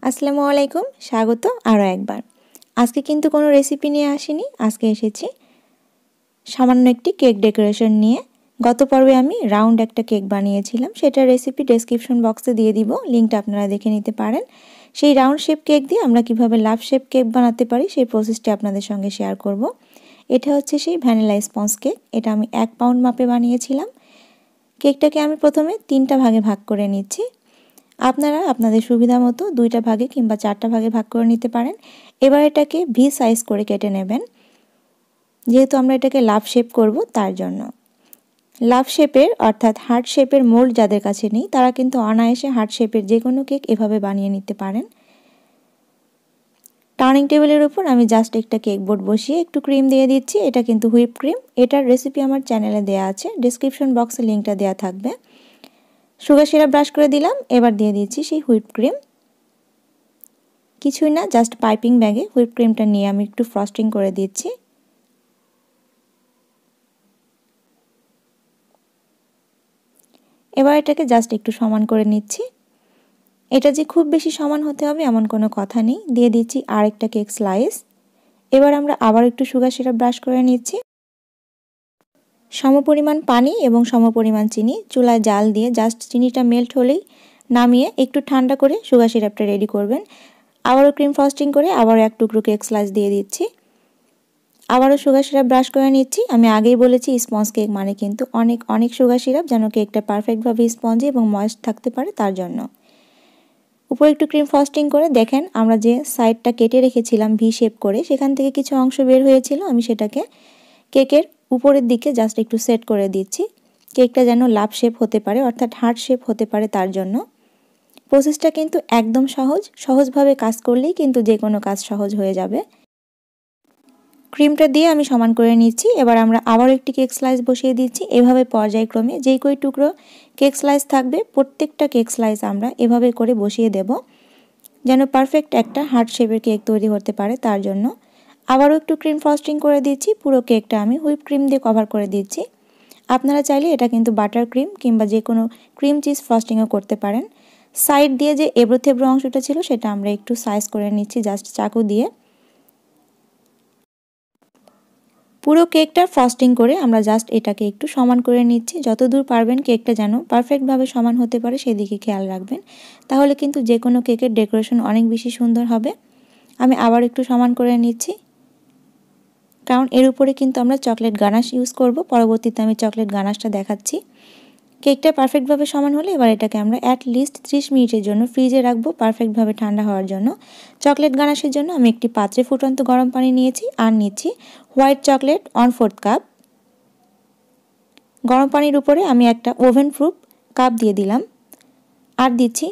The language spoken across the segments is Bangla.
আসসালামু আলাইকুম, স্বাগত আরও একবার। আজকে কিন্তু কোনো রেসিপি নিয়ে আসিনি, আজকে এসেছি সামান্য একটি কেক ডেকোরেশন নিয়ে। গত পর্বে আমি রাউন্ড একটা কেক বানিয়েছিলাম, সেটার রেসিপি ডেসক্রিপশন বক্সে দিয়ে দিব, লিঙ্কটা আপনারা দেখে নিতে পারেন। সেই রাউন্ড শেপ কেক দিয়ে আমরা কিভাবে লাভ শেপ কেক বানাতে পারি সেই প্রসেসটি আপনাদের সঙ্গে শেয়ার করব। এটা হচ্ছে সেই ভ্যানিলা স্পঞ্জ কেক, এটা আমি 1 পাউন্ড মাপে বানিয়েছিলাম। কেকটাকে আমি প্রথমে 3টা ভাগে ভাগ করে নিচ্ছি। আপনারা আপনাদের সুবিধা মতো 2টা ভাগে কিংবা 4টা ভাগে ভাগ করে নিতে পারেন। এবার এটাকে ভি সাইজ করে কেটে নেবেন, যেহেতু আমরা এটাকে লাভ শেপ করব তার জন্য। লাভ শেপের অর্থাৎ হার্ট শেপের মোল্ড যাদের কাছে নেই তারা কিন্তু অনায়াসে হার্ট শেপের যে কোনো কেক এভাবে বানিয়ে নিতে পারেন। টার্নিং টেবিলের উপর আমি জাস্ট একটা কেক বোর্ড বসিয়ে একটু ক্রিম দিয়ে দিচ্ছি। এটা কিন্তু হুইপ ক্রিম, এটার রেসিপি আমার চ্যানেলে দেওয়া আছে, ডেসক্রিপশন বক্সে লিঙ্কটা দেওয়া থাকবে। সুগার সিরাপ ব্রাশ করে দিলাম, এবার দিয়ে দিচ্ছি সেই হুইপ ক্রিম। কিছুই না, জাস্ট পাইপিং ব্যাগে হুইপ ক্রিমটা নিয়ে আমি একটু ফ্রস্টিং করে দিচ্ছি। এবার এটাকে জাস্ট একটু সমান করে নিচ্ছি। এটা যে খুব বেশি সমান হতে হবে এমন কোনো কথা নেই। দিয়ে দিচ্ছি আরেকটা কেক স্লাইস। এবার আমরা আবার একটু সুগার সিরাপ ব্রাশ করে নিচ্ছি। সমপরিমাণ পানি এবং সমপরিমাণ চিনি চুলায় জাল দিয়ে জাস্ট চিনিটা মেল্ট হলেই নামিয়ে একটু ঠান্ডা করে সুগার সিরাপটা রেডি করবেন। আবারও ক্রিম ফ্রস্টিং করে আবারও এক টুকরো কেক স্লাইস দিয়ে দিচ্ছি। আবারও সুগার সিরাপ ব্রাশ করে নিচ্ছি। আমি আগেই বলেছি স্পঞ্জ কেক মানে কিন্তু অনেক অনেক সুগার সিরাপ, যেন কেকটা পারফেক্টভাবে স্পঞ্জি এবং ময়েস্ট থাকতে পারে তার জন্য। উপরে একটু ক্রিম ফ্রস্টিং করে দেখেন আমরা যে সাইডটা কেটে রেখেছিলাম ভি শেপ করে, সেখান থেকে কিছু অংশ বের হয়েছিল, আমি সেটাকে কেকের উপরের দিকে জাস্ট একটু সেট করে দিচ্ছি। কেকটা যেন লাভ শেপ হতে পারে অর্থাৎ হার্ট শেপ হতে পারে তার জন্য। প্রসেসটা কিন্তু একদম সহজভাবে কাজ করলেই কিন্তু যে কোনো কাজ সহজ হয়ে যাবে। ক্রিমটা দিয়ে আমি সমান করে নিচ্ছি। এবার আমরা আবার একটি কেক স্লাইস বসিয়ে দিচ্ছি। এভাবে পর্যায়ক্রমে যেই কই টুকরো কেক স্লাইস থাকবে প্রত্যেকটা কেক স্লাইস আমরা এভাবে করে বসিয়ে দেব, যেন পারফেক্ট একটা হার্ট শেপের কেক তৈরি হতে পারে তার জন্য। আবারও একটু ক্রিম ফ্রস্টিং করে দিচ্ছি। পুরো কেকটা আমি হুইপ ক্রিম দিয়ে কভার করে দিচ্ছি। আপনারা চাইলে এটা কিন্তু বাটার ক্রিম কিংবা যে কোনো ক্রিম চিজ ফ্রস্টিংও করতে পারেন। সাইড দিয়ে যে এবড়ো থেবড়ো অংশটা ছিল সেটা আমরা একটু সাইজ করে নিচ্ছি জাস্ট চাকু দিয়ে। পুরো কেকটা ফ্রস্টিং করে আমরা জাস্ট এটাকে একটু সমান করে নিচ্ছি। যতদূর পারবেন কেকটা যেন পারফেক্টভাবে সমান হতে পারে সেদিকে খেয়াল রাখবেন, তাহলে কিন্তু যে কোনো কেকের ডেকোরেশন অনেক বেশি সুন্দর হবে। আমি আবার একটু সমান করে নিচ্ছি, কারণ এর উপরে কিন্তু আমরা চকলেট গানাশ ইউজ করব। পরবর্তীতে আমি চকলেট গানাশটা দেখাচ্ছি। কেকটা পারফেক্টভাবে সমান হলে এবার এটাকে আমরা অ্যাটলিস্ট 30 মিনিটের জন্য ফ্রিজে রাখবো পারফেক্টভাবে ঠান্ডা হওয়ার জন্য। চকলেট গানাশের জন্য আমি একটি পাত্রে ফুটন্ত গরম পানি নিয়েছি আর নিচ্ছি হোয়াইট চকলেট 1/4 কাপ। গরম পানির উপরে আমি একটা ওভেন প্রুফ কাপ দিয়ে দিলাম আর দিচ্ছি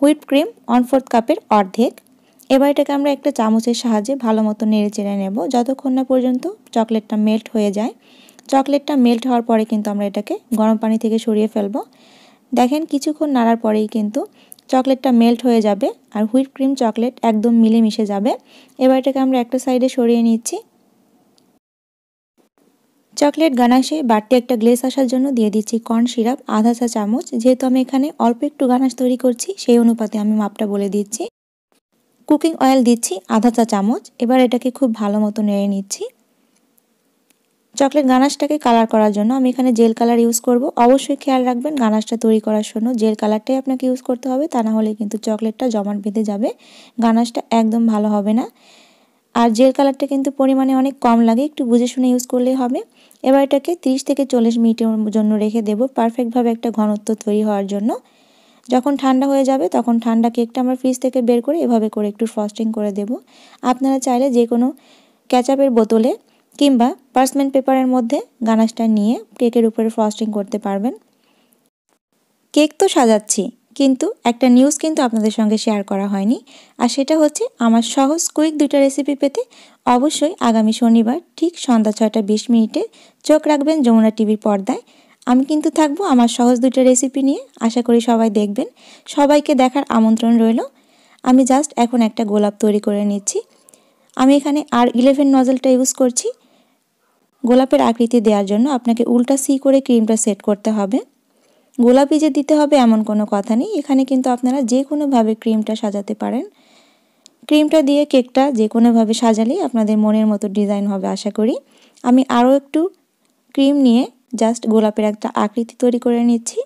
হুইপ ক্রিম 1/4 কাপের অর্ধেক। এবার এটাকে আমরা একটা চামচের সাহায্যে ভালো মতো নেড়ে চেড়ে নেব যতক্ষণ না পর্যন্ত চকলেটটা মেল্ট হয়ে যায়। চকলেটটা মেল্ট হওয়ার পরে কিন্তু আমরা এটাকে গরম পানি থেকে সরিয়ে ফেলবো। দেখেন কিছুক্ষণ নাড়ার পরেই কিন্তু চকলেটটা মেল্ট হয়ে যাবে আর হুইপ ক্রিম চকলেট একদম মিলে মিশে যাবে। এবার এটাকে আমরা একটা সাইডে সরিয়ে নিচ্ছি। চকলেট গানাশে বাড়তি একটা গ্লেজ আসার জন্য দিয়ে দিচ্ছি কর্ন সিরাপ আধা চা চামচ। যেহেতু আমি এখানে অল্প একটু গানাশ তৈরি করছি সেই অনুপাতে আমি মাপটা বলে দিচ্ছি। কুকিং অয়েল দিচ্ছি আধা চা চামচ। এবার এটাকে খুব ভালো মতো নেড়ে নিচ্ছি। চকলেট গানাশটাকে কালার করার জন্য আমি এখানে জেল কালার ইউজ করব। অবশ্যই খেয়াল রাখবেন গানাশটা তৈরি করার জন্য জেল কালারটাই আপনাকে ইউজ করতে হবে, তা না হলে কিন্তু চকলেটটা জমাট বেঁধে যাবে, গানাশটা একদম ভালো হবে না। আর জেল কালারটা কিন্তু পরিমাণে অনেক কম লাগে, একটু বুঝে শুনে ইউজ করলেই হবে। এবার এটাকে 30 থেকে 40 মিনিটের জন্য রেখে দেব পারফেক্টভাবে একটা ঘনত্ব তৈরি হওয়ার জন্য। যখন ঠান্ডা হয়ে যাবে তখন ঠান্ডা কেকটা আমরা ফ্রিজ থেকে বের করে এভাবে করে একটু ফ্রস্টিং করে দেব। আপনারা চাইলে যে কোনো কেচাপের বোতলে কিংবা পার্চমেন্ট পেপারের মধ্যে গানাশটা নিয়ে কেকের উপরে ফ্রস্টিং করতে পারবেন। কেক তো সাজাচ্ছি, কিন্তু একটা নিউজ কিন্তু আপনাদের সঙ্গে শেয়ার করা হয়নি, আর সেটা হচ্ছে আমার সহজ কুইক 2টা রেসিপি পেতে অবশ্যই আগামী শনিবার ঠিক সন্ধ্যা 6টা 20 মিনিটে চোখ রাখবেন যমুনা টিভির পর্দায়। আমি কিন্তু থাকবো আমার সহজ 2টা রেসিপি নিয়ে, আশা করি সবাই দেখবেন। সবাইকে দেখার আমন্ত্রণ রইল। আমি জাস্ট এখন একটা গোলাপ তৈরি করে নিচ্ছি। আমি এখানে R11 নজলটা ইউজ করছি। গোলাপের আকৃতি দেওয়ার জন্য আপনাকে উল্টা সি করে ক্রিমটা সেট করতে হবে। গোলাপি যে দিতে হবে এমন কোনো কথা নেই, এখানে কিন্তু আপনারা যে কোনোভাবে ক্রিমটা সাজাতে পারেন। ক্রিমটা দিয়ে কেকটা যে কোনোভাবে সাজালেই আপনাদের মনের মতো ডিজাইন হবে আশা করি। আমি আরও একটু ক্রিম নিয়ে জাস্ট গোলাপের একটা আকৃতি তৈরি করে নিচ্ছি।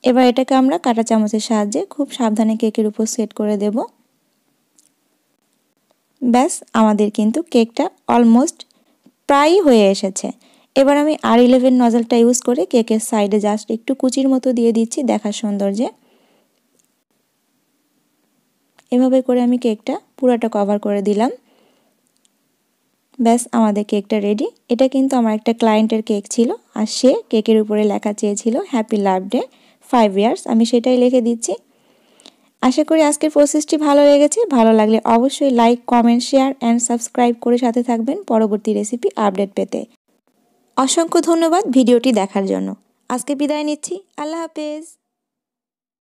এবার এটাকে আমরা কাঁটা চামচের সাহায্যে খুব সাবধানে কেকের উপর সেট করে দেব। ব্যাস, আমাদের কিন্তু কেকটা অলমোস্ট প্রায় হয়ে এসেছে। এবার আমি R11 নজলটা ইউজ করে কেকের সাইডে জাস্ট একটু কুচির মতো দিয়ে দিচ্ছি দেখার সৌন্দর্যে। এভাবে করে আমি কেকটা পুরোটা কভার করে দিলাম। ব্যাস, আমাদের কেকটা রেডি। এটা কিন্তু আমার একটা ক্লায়েন্টের কেক ছিল, আর সে কেকের উপরে লেখা চেয়েছিল হ্যাপি বার্থডে 5 ইয়ার্স। আমি সেটাই লিখে দিচ্ছি। আশা করি আজকের প্রসেসটি ভালো লেগেছে। ভালো লাগলে অবশ্যই like, comment, share and subscribe করে সাথে থাকবেন পরবর্তী রেসিপি আপডেট পেতে। অসংখ্য ধন্যবাদ ভিডিওটি দেখার জন্য। আজকে বিদায় নিচ্ছি। আল্লাহ হাফেজ।